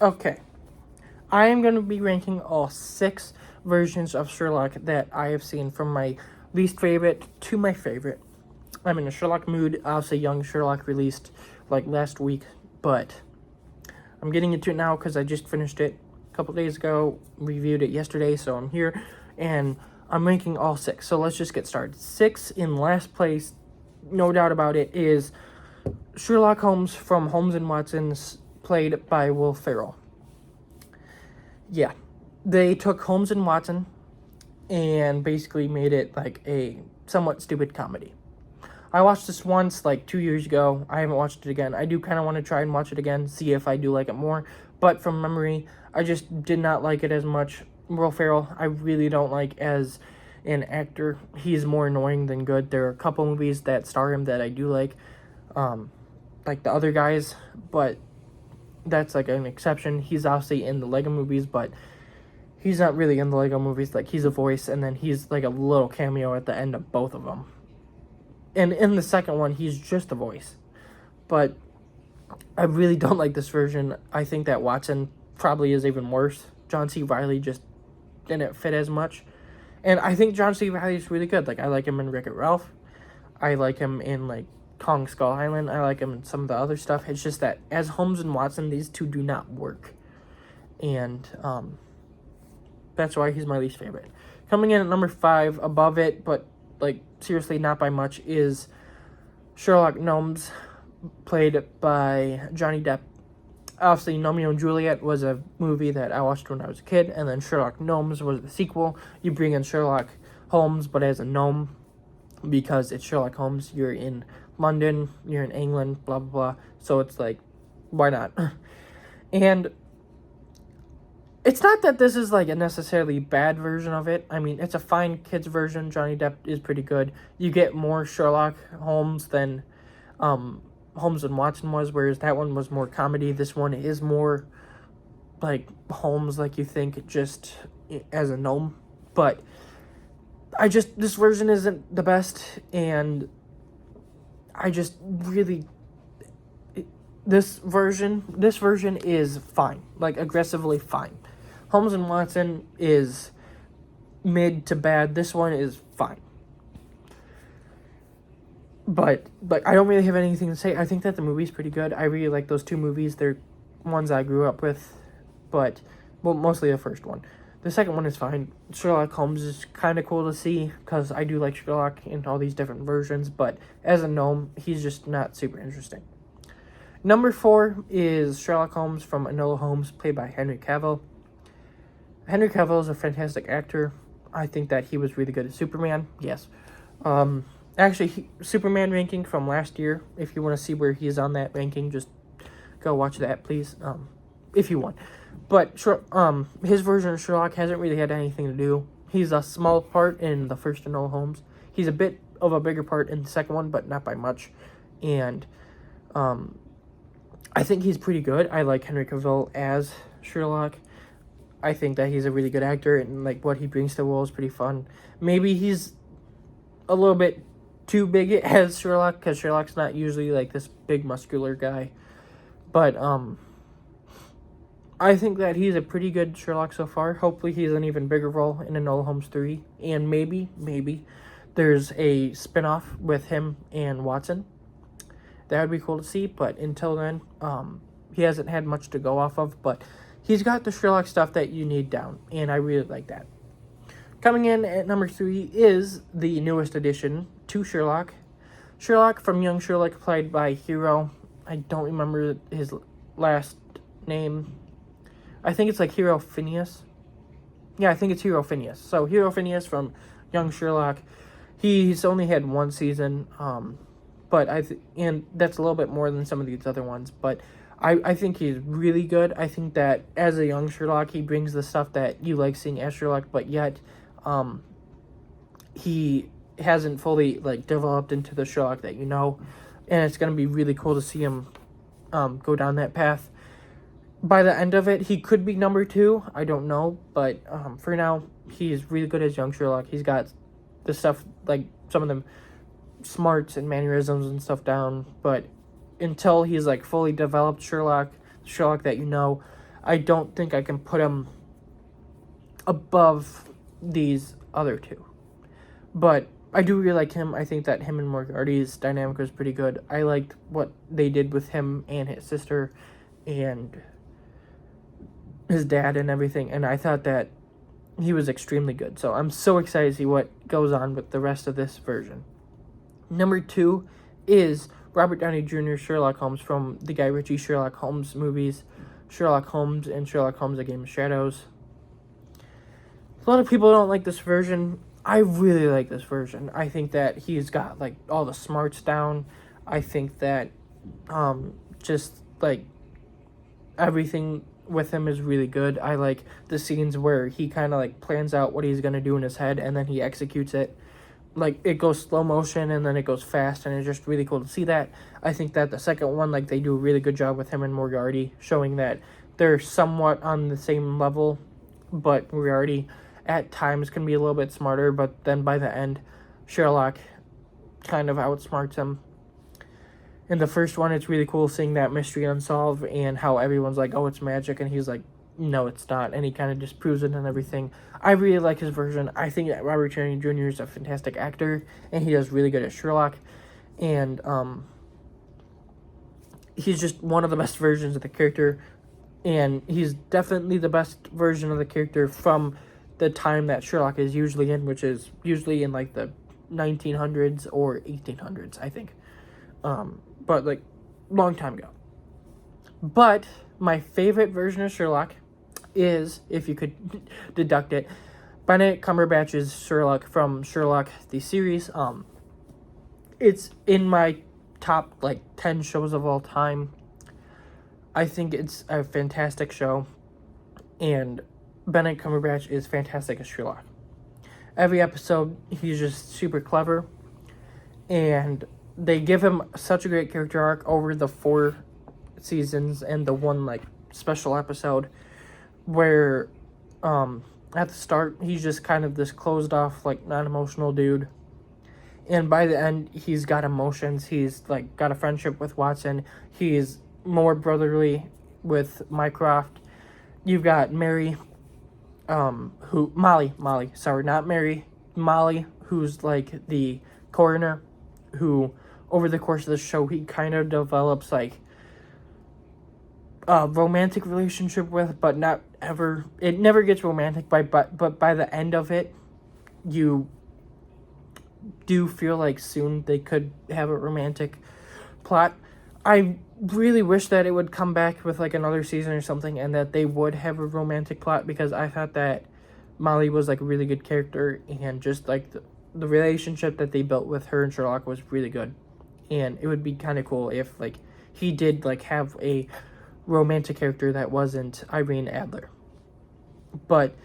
Okay. I am going to be ranking all 6 versions of Sherlock that I have seen from my least favorite to my favorite. I'm in a Sherlock mood. I'll say Young Sherlock released like last week, but I'm getting into it now because I just finished it a couple days ago, reviewed it yesterday, so I'm here, and I'm ranking all 6. So let's just get started. 6 in last place, no doubt about it, is Sherlock Holmes from Holmes and Watson's, played by Will Ferrell. Yeah, they took Holmes and Watson and basically made it like a somewhat stupid comedy. I watched this once like 2 years ago. I haven't watched it again. I do kind of want to try and watch it again, see if I do like it more. But from memory, I just did not like it as much. Will Ferrell, I really don't like as an actor. He's more annoying than good. There are a couple movies that star him that I do like The Other Guys, but that's like an exception. He's obviously in the Lego movies, but he's not really in the Lego movies. Like, he's a voice, and then he's like a little cameo at the end of both of them. And in the second one, he's just a voice. But I really don't like this version. I think that Watson probably is even worse. John C. Reilly just didn't fit as much. And I think John C. Reilly is really good. Like, I like him in Wreck-It Ralph. I like him in, like, Kong Skull Island. I like him in some of the other stuff. It's just that as Holmes and Watson, these two do not work. And that's why he's my least favorite. Coming in at number 5, above it, but, like, seriously not by much, is Sherlock Holmes, played by Johnny Depp. Obviously, Romeo and Juliet was a movie that I watched when I was a kid, and then Sherlock Holmes was the sequel. You bring in Sherlock Holmes, but as a gnome, because it's Sherlock Holmes. You're in London, you're in England, blah, blah, blah. So it's like, why not? And it's not that this is like a necessarily bad version of it. I mean, it's a fine kids version. Johnny Depp is pretty good. You get more Sherlock Holmes than Holmes and Watson was, whereas that one was more comedy. This one is more like Holmes, like you think, just as a gnome. But this version isn't the best, and I just really, this version is fine, like aggressively fine. Holmes and Watson is mid to bad. This one is fine. But I don't really have anything to say. I think that the movie's pretty good. I really like those 2 movies. They're ones I grew up with, but, well, mostly the first one. The second one is fine. Sherlock Holmes is kind of cool to see, because I do like Sherlock in all these different versions, but as a gnome, he's just not super interesting. Number 4 is Sherlock Holmes from Enola Holmes, played by Henry Cavill. Henry Cavill is a fantastic actor. I think that he was really good at Superman, yes. Actually, Superman ranking from last year, if you want to see where he's on that ranking, just go watch that, please, if you want. But his version of Sherlock hasn't really had anything to do. He's a small part in the first Enola Holmes. He's a bit of a bigger part in the second one, but not by much. And I think he's pretty good. I like Henry Cavill as Sherlock. I think that he's a really good actor, and like what he brings to the role is pretty fun. Maybe he's a little bit too big as Sherlock, because Sherlock's not usually like this big muscular guy. But I think that he's a pretty good Sherlock so far. Hopefully he's an even bigger role in Enola Holmes 3. And maybe there's a spinoff with him and Watson. That would be cool to see, but until then, he hasn't had much to go off of, but he's got the Sherlock stuff that you need down, and I really like that. Coming in at number 3 is the newest addition to Sherlock. Sherlock from Young Sherlock, played by Hero. I don't remember his last name. I think it's like Hero Phineas. Yeah, I think it's Hero Phineas. So Hero Phineas from Young Sherlock. He's only had 1 season, but and that's a little bit more than some of these other ones. But I think he's really good. I think that as a young Sherlock, he brings the stuff that you like seeing as Sherlock, but yet he hasn't fully like developed into the Sherlock that you know, and it's going to be really cool to see him go down that path. By the end of it, he could be number 2. I don't know, but for now, he's really good as young Sherlock. He's got the stuff, like some of them smarts and mannerisms and stuff down, but until he's like fully developed Sherlock that you know, I don't think I can put him above these other two. But I do really like him. I think that him and Moriarty's dynamic was pretty good. I liked what they did with him and his sister and his dad and everything. And I thought that he was extremely good. So I'm so excited to see what goes on with the rest of this version. Number 2 is Robert Downey Jr. Sherlock Holmes from the Guy Ritchie Sherlock Holmes movies, Sherlock Holmes and Sherlock Holmes: A Game of Shadows. A lot of people don't like this version. I really like this version. I think that he's got like all the smarts down. I think that just like everything with him is really good. I like the scenes where he kind of like plans out what he's going to do in his head and then he executes it. Like it goes slow motion and then it goes fast, and it's just really cool to see that. I think that the second one, like they do a really good job with him and Moriarty, showing that they're somewhat on the same level, but Moriarty at times can be a little bit smarter, but then by the end, Sherlock kind of outsmarts him. In the first one, it's really cool seeing that mystery unsolved and how everyone's like, oh, it's magic, and he's like, no, it's not, and he kind of disproves it and everything. I really like his version. I think that Robert Downey Jr. is a fantastic actor, and he does really good at Sherlock, and he's just one of the best versions of the character, and he's definitely the best version of the character from the time that Sherlock is usually in, which is usually in like the 1900s or 1800s, I think. But like long time ago. But my favorite version of Sherlock is, if you could deduct it, Benedict Cumberbatch's Sherlock from Sherlock the series. It's in my top like 10 shows of all time. I think it's a fantastic show, and Benedict Cumberbatch is fantastic as Sherlock. Every episode, he's just super clever, and they give him such a great character arc over the 4 seasons and the one like special episode where at the start he's just kind of this closed off, like non-emotional dude, and by the end he's got emotions. He's like got a friendship with Watson. He's more brotherly with Mycroft. You've got Molly, who's like the coroner, who over the course of the show he kind of develops like a romantic relationship with, but not ever, it never gets romantic but by the end of it you do feel like soon they could have a romantic plot. I really wish that it would come back with like another season or something, and that they would have a romantic plot, because I thought that Molly was like a really good character, and just like the relationship that they built with her and Sherlock was really good. And it would be kind of cool if like he did like have a romantic character that wasn't Irene Adler. But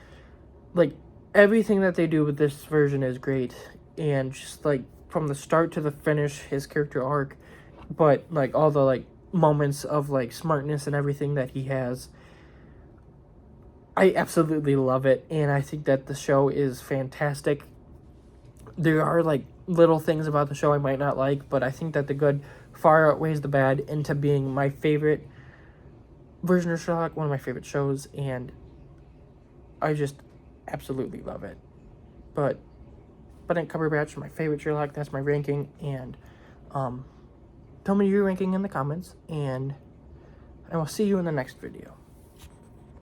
like everything that they do with this version is great, and just like from the start to the finish, his character arc, but like all the like moments of like smartness and everything that he has, I absolutely love it, and I think that the show is fantastic. There are like little things about the show I might not like, but I think that the good far outweighs the bad into being my favorite version of Sherlock, one of my favorite shows, and I just absolutely love it. But Benedict Cumberbatch is my favorite Sherlock. That's my ranking, and tell me your ranking in the comments, and I will see you in the next video.